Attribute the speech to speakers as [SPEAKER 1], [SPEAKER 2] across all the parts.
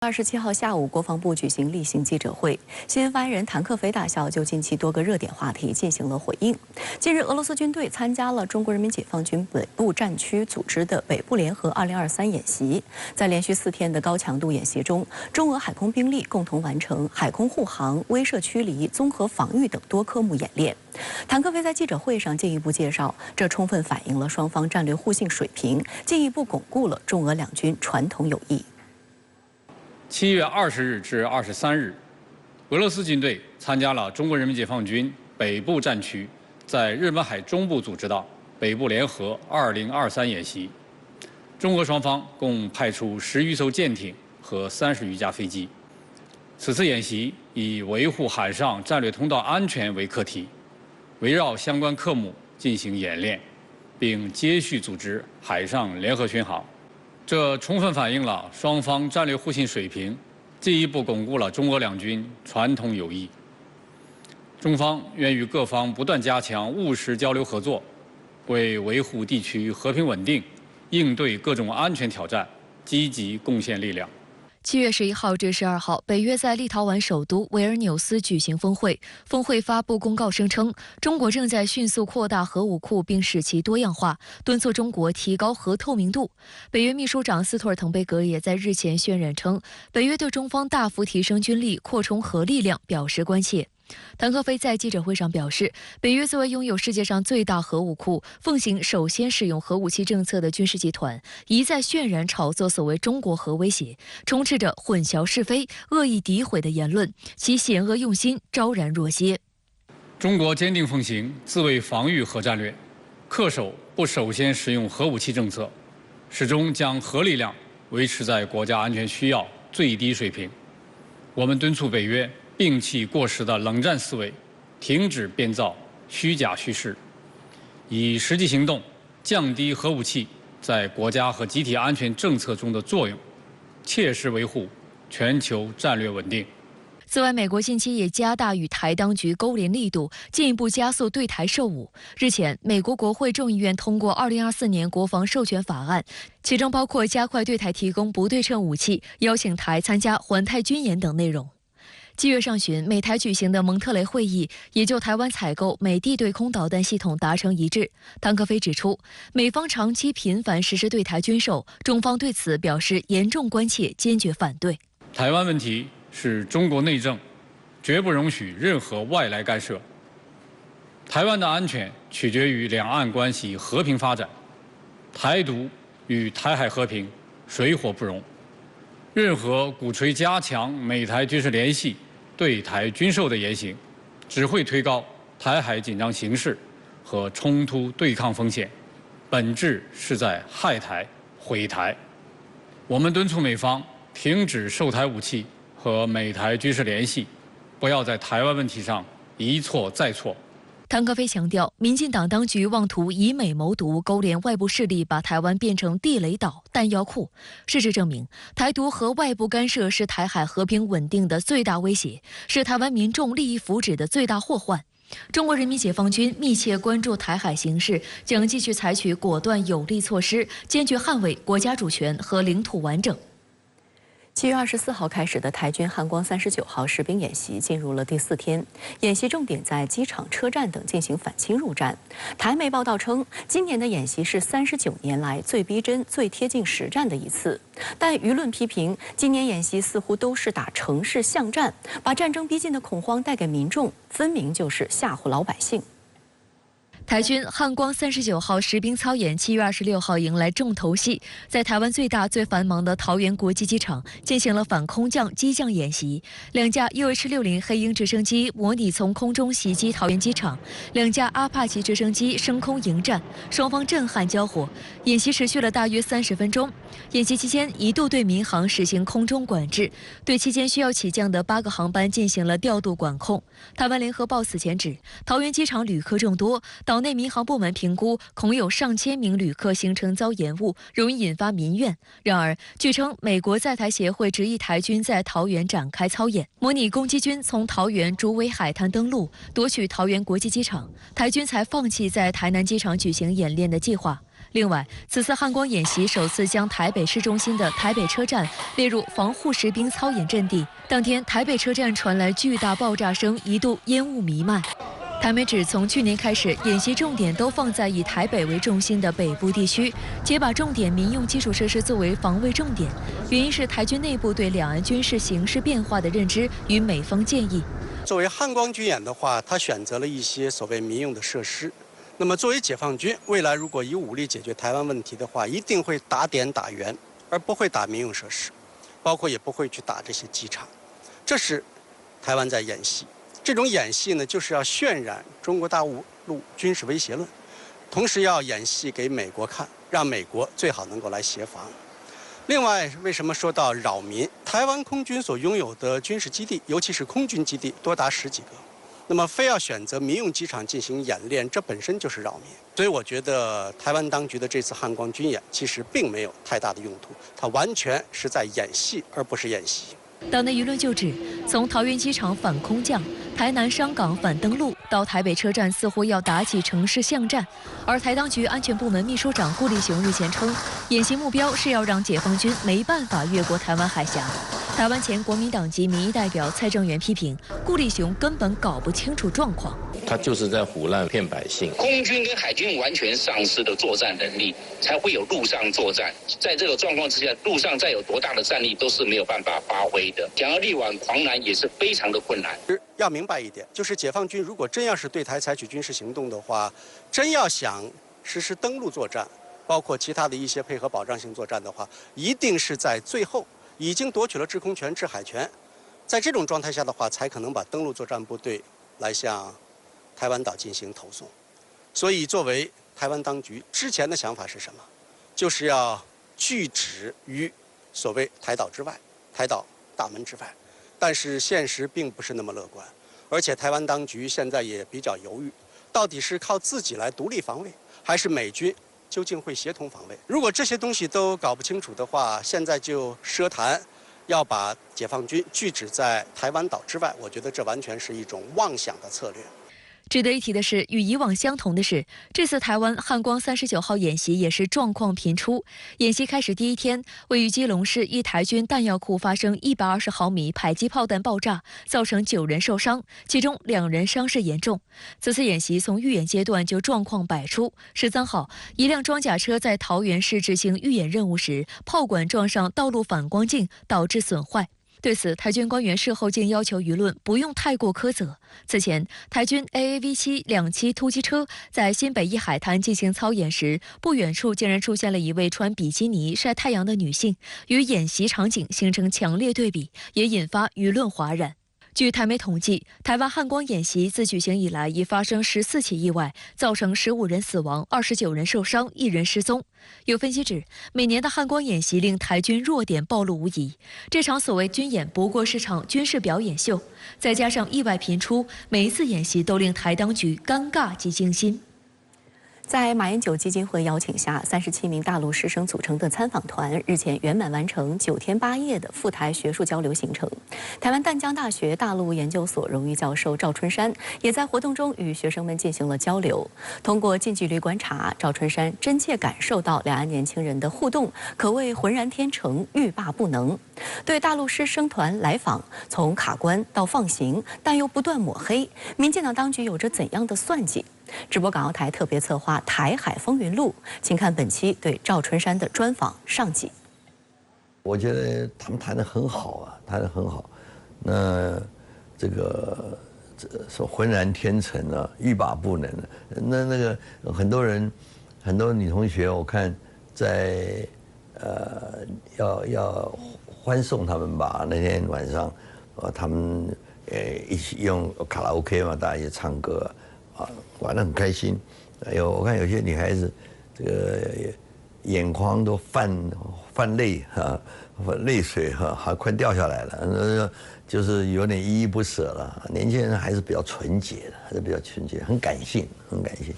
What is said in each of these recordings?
[SPEAKER 1] 27号下午，国防部举行例行记者会，新闻发言人谭克飞大校就近期多个热点话题进行了回应。近日，俄罗斯军队参加了中国人民解放军北部战区组织的北部联合2023演习。在连续4天的高强度演习中，中俄海空兵力共同完成海空护航、威慑驱离、综合防御等多科目演练。谭克飞在记者会上进一步介绍，这充分反映了双方战略互信水平，进一步巩固了中俄两军传统友谊。
[SPEAKER 2] 7月20日至23日，俄罗斯军队参加了中国人民解放军北部战区在日本海中部组织的北部联合2023演习。中俄双方共派出10余艘舰艇和30余架飞机。此次演习以维护海上战略通道安全为课题，围绕相关科目进行演练，并接续组织海上联合巡航。 这充分反映了双方战略互信水平，进一步巩固了中俄两军传统友谊。中方愿与各方不断加强务实交流合作，为维护地区和平稳定、应对各种安全挑战积极贡献力量。
[SPEAKER 3] 7月11号至12号，北约在立陶宛首都维尔纽斯举行峰会。峰会发布公告声称，中国正在迅速扩大核武库，并使其多样化，敦促中国提高核透明度。北约秘书长斯托尔滕贝格也在日前渲染称，北约对中方大幅提升军力、扩充核力量表示关切。 谭克飞在记者会上表示，北约作为拥有世界上最大核武库、奉行首先使用核武器政策的军事集团，一再渲染炒作所谓中国核威胁，充斥着混淆是非、恶意诋毁的言论，其险恶用心昭然若揭。
[SPEAKER 2] 中国坚定奉行自卫防御核战略，恪守不首先使用核武器政策，始终将核力量维持在国家安全需要最低水平。我们敦促北约 摒弃过时的冷战思维，停止编造虚假叙事，以实际行动降低核武器在国家和集体安全政策中的作用，切实维护全球战略稳定。
[SPEAKER 3] 此外，美国近期也加大与台当局勾连力度，进一步加速对台售武。日前，美国国会众议院通过2024年国防授权法案，其中包括加快对台提供不对称武器、邀请台参加环太军演等内容。 7月上旬，美台举行的蒙特雷会议也就台湾采购美地对空导弹系统达成一致。谭克飞指出，美方长期频繁实施对台军售，中方对此表示严重关切，坚决反对。
[SPEAKER 2] 台湾问题是中国内政，绝不容许任何外来干涉。台湾的安全取决于两岸关系和平发展，台独与台海和平水火不容。任何鼓吹加强美台军事联系、 对台军售的言行，只会推高台海紧张形势和冲突对抗风险，本质是在害台毁台。我们敦促美方停止售台武器和美台军事联系，不要在台湾问题上一错再错。
[SPEAKER 3] 谭克飞强调，民进党当局妄图以美谋独，勾连外部势力，把台湾变成地雷岛、弹药库。事实证明，台独和外部干涉是台海和平稳定的最大威胁，是台湾民众利益福祉的最大祸患。中国人民解放军密切关注台海形势，将继续采取果断有力措施，坚决捍卫国家主权和领土完整。
[SPEAKER 1] 7月24号开始的台军汉光39号实兵演习进入了第4天，演习重点在机场、车站等进行反侵入战。台媒报道称，今年的演习是39年来最逼真、最贴近实战的一次。但舆论批评，今年演习似乎都是打城市巷战，把战争逼近的恐慌带给民众，分明就是吓唬老百姓。
[SPEAKER 3] 台军汉光39号实兵操演7月26号迎来重头戏，在台湾最大最繁忙的桃园国际机场进行了反空降机降演习。2架UH-60黑鹰直升机模拟从空中袭击桃园机场，2架阿帕奇直升机升空迎战，双方震撼交火。演习持续了大约30分钟。演习期间一度对民航实行空中管制，对期间需要起降的8个航班进行了调度管控。台湾联合报此前指，桃园机场旅客众多，岛内民航部门评估恐有上千名旅客行程遭延误，容易引发民怨。然而，据称，美国在台协会执意台军在桃园展开操演，模拟攻击军从桃园竹围海滩登陆，夺取桃园国际机场，台军才放弃在台南机场举行演练的计划。另外，此次汉光演习首次将台北市中心的台北车站列入防护实兵操演阵地。当天，台北车站传来巨大爆炸声，一度烟雾弥漫。台媒指，从去年开始，演习重点都放在以台北为重心的北部地区，皆把重点民用基础设施作为防卫重点。原因是台军内部对两岸军事形势变化的认知与美方建议。
[SPEAKER 4] 作为汉光军演的话，他选择了一些所谓民用的设施。那么，作为解放军，未来如果以武力解决台湾问题的话，一定会打点打援，而不会打民用设施，包括也不会去打这些机场。这是台湾在演戏。这种演戏呢，就是要渲染中国大陆军事威胁论，同时要演戏给美国看，让美国最好能够来协防。另外，为什么说到扰民？台湾空军所拥有的军事基地，尤其是空军基地，多达10几个。那么，非要选择民用机场进行演练，这本身就是扰民。所以，我觉得台湾当局的这次汉光军演其实并没有太大的用途，它完全是在演戏，而不是演习。
[SPEAKER 3] 岛内舆论就指，从桃园机场反空降、台南商港反登陆到台北车站，似乎要打起城市巷战。而台当局安全部门秘书长顾立雄日前称，演习目标是要让解放军没办法越过台湾海峡。台湾前国民党籍民意代表蔡正元批评顾立雄根本搞不清楚状况，
[SPEAKER 5] 他就是在唬烂骗百姓。
[SPEAKER 6] 空军跟海军完全丧失的作战能力，才会有陆上作战。在这个状况之下，陆上再有多大的战力都是没有办法发挥的。想要力挽狂澜也是非常的困难。
[SPEAKER 4] 要明白一点，就是解放军如果真要是对台采取军事行动的话，真要想实施登陆作战，包括其他的一些配合保障性作战的话，一定是在最后已经夺取了制空权、制海权，在这种状态下的话，才可能把登陆作战部队来向台湾岛进行投送。所以，作为台湾当局之前的想法是什么？就是要拒止于所谓台岛之外、台岛大门之外。但是现实并不是那么乐观，而且台湾当局现在也比较犹豫，到底是靠自己来独立防卫，还是美军究竟会协同防卫？如果这些东西都搞不清楚的话，现在就奢谈要把解放军拒止在台湾岛之外，我觉得这完全是一种妄想的策略。
[SPEAKER 3] 值得一提的是，与以往相同的是，这次台湾汉光39号演习也是状况频出。演习开始第一天，位于基隆市一台军弹药库发生120毫米迫击炮弹爆炸，造成9人受伤，其中2人伤势严重。此次演习从预演阶段就状况百出。13号，一辆装甲车在桃园市执行预演任务时，炮管撞上道路反光镜，导致损坏。对此，台军官员事后竟要求舆论不用太过苛责。此前，台军 AAV7 2栖突击车在新北一海滩进行操演时，不远处竟然出现了一位穿比基尼晒太阳的女性，与演习场景形成强烈对比，也引发舆论哗然。据台媒统计，台湾汉光演习自举行以来已发生14起意外，造成15人死亡、29人受伤、1人失踪。有分析指，每年的汉光演习令台军弱点暴露无遗。这场所谓军演不过是场军事表演秀，再加上意外频出，每一次演习都令台当局尴尬及惊心。
[SPEAKER 1] 在马英九基金会邀请下，37名大陆师生组成的参访团日前圆满完成9天8夜的赴台学术交流行程。台湾淡江大学大陆研究所荣誉教授赵春山也在活动中与学生们进行了交流。通过近距离观察，赵春山真切感受到两岸年轻人的互动可谓浑然天成、欲罢不能。对大陆师生团来访，从卡关到放行，但又不断抹黑，民进党当局有着怎样的算计？直播港澳台特别策划《台海风云录》，请看本期对赵春山的专访上集。
[SPEAKER 7] 我觉得他们谈得很好啊，谈得很好。那这个说浑然天成啊，欲罢不能。那个很多人，很多女同学，我看在要欢送他们吧。那天晚上，他们一起用卡拉 OK 嘛，大家一起唱歌。玩得很开心，我看有些女孩子，这个眼眶都泛泪哈，泪水哈，还快掉下来了，就是有点依依不舍了。年轻人还是比较纯洁的，还是比较纯洁，很感性，很感性。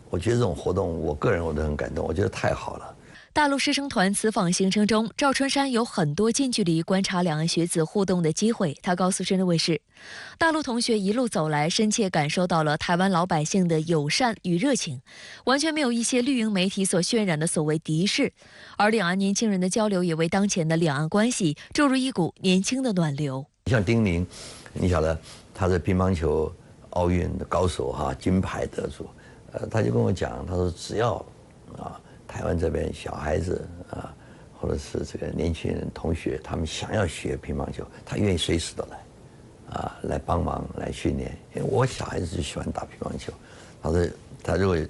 [SPEAKER 7] 我觉得这种活动，我个人我都很感动，我觉得太好了。
[SPEAKER 3] 大陆师生团此访行程中，赵春山有很多近距离观察两岸学子互动的机会。他告诉深圳卫视，大陆同学一路走来，深切感受到了台湾老百姓的友善与热情，完全没有一些绿营媒体所渲染的所谓敌视。而两岸年轻人的交流也为当前的两岸关系注入一股年轻的暖流。
[SPEAKER 7] 像丁宁，你晓得他是乒乓球奥运的高手哈，金牌得主，他就跟我讲，他说只要台湾这边小孩子或者是这个年轻人同学，他们想要学乒乓球，他愿意随时都来，来帮忙来训练。因为我小孩子就喜欢打乒乓球，他说他如果要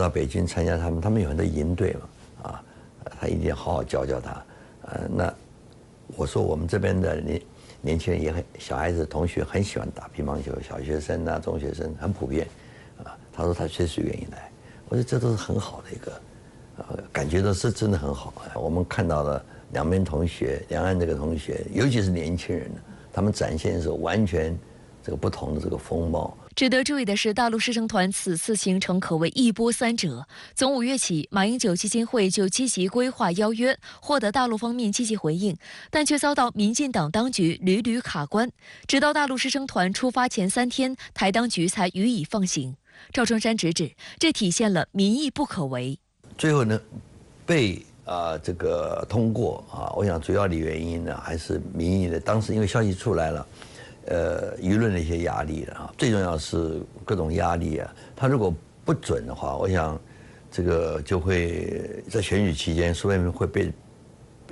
[SPEAKER 7] 到北京参加他们有很多营队嘛，他一定要好好教他。那我说我们这边的年轻人也小孩子同学很喜欢打乒乓球，小学生中学生很普遍，他说他随时愿意来。我觉得这都是很好的一个，感觉到是真的很好。我们看到了两岸这个同学，尤其是年轻人，他们展现的是完全这个不同的这个风貌。
[SPEAKER 3] 值得注意的是，大陆师生团此次行程可谓一波三折。从5月起，马英九基金会就积极规划邀约，获得大陆方面积极回应，但却遭到民进党当局屡屡卡关。直到大陆师生团出发前3天，台当局才予以放行。赵春山直指，这体现了民意不可违。
[SPEAKER 7] 最后呢，被这个通过我想主要的原因呢，还是民意的。当时因为消息出来了，舆论的一些压力了最重要是各种压力他如果不准的话，我想这个就会在选举期间，说不定会变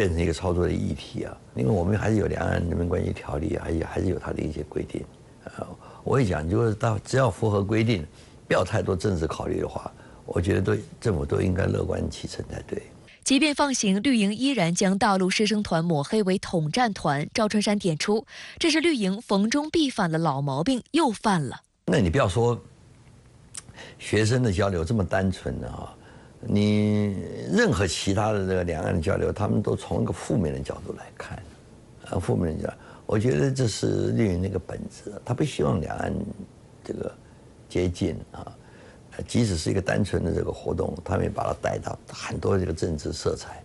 [SPEAKER 7] 成一个操作的议题因为我们还是有两岸人民关系条例还是有它的一些规定我会讲，就是只要符合规定，不要太多政治考虑的话，我觉得政府都应该乐观其成才对。
[SPEAKER 3] 即便放行，绿营依然将大陆师生团抹黑为统战团。赵春山点出，这是绿营逢中必犯的老毛病，又犯了。
[SPEAKER 7] 那你不要说学生的交流这么单纯的你任何其他的这个两岸的交流，他们都从一个负面的角度来看负面的角度，我觉得这是绿营那个本质，他不希望两岸这个接近即使是一个单纯的这个活动，他们也把它带到很多这个政治色彩。